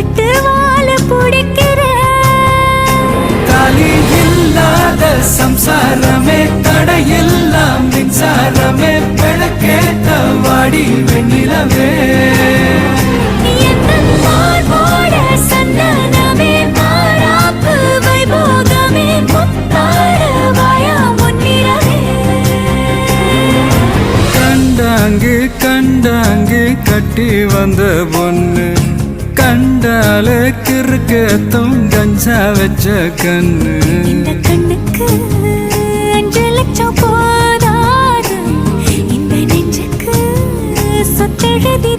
விட்டு வாழ பிடிக்கிறேன். தாலி இல்லாத சம்சாரமே தடையெல்லாம் மின்சாரமே விளக்கேத்த வாடி வெண்ணிலவே கண்டாங்கு கட்டி வந்த பொண்ணு கண்டால கிறுக்கத்தும் கஞ்சா வச்ச கண்ணு. இந்த கண்ணுக்கு 5 லட்சம் போதாது, இந்த நெஞ்சுக்கு சொத்தெழுதி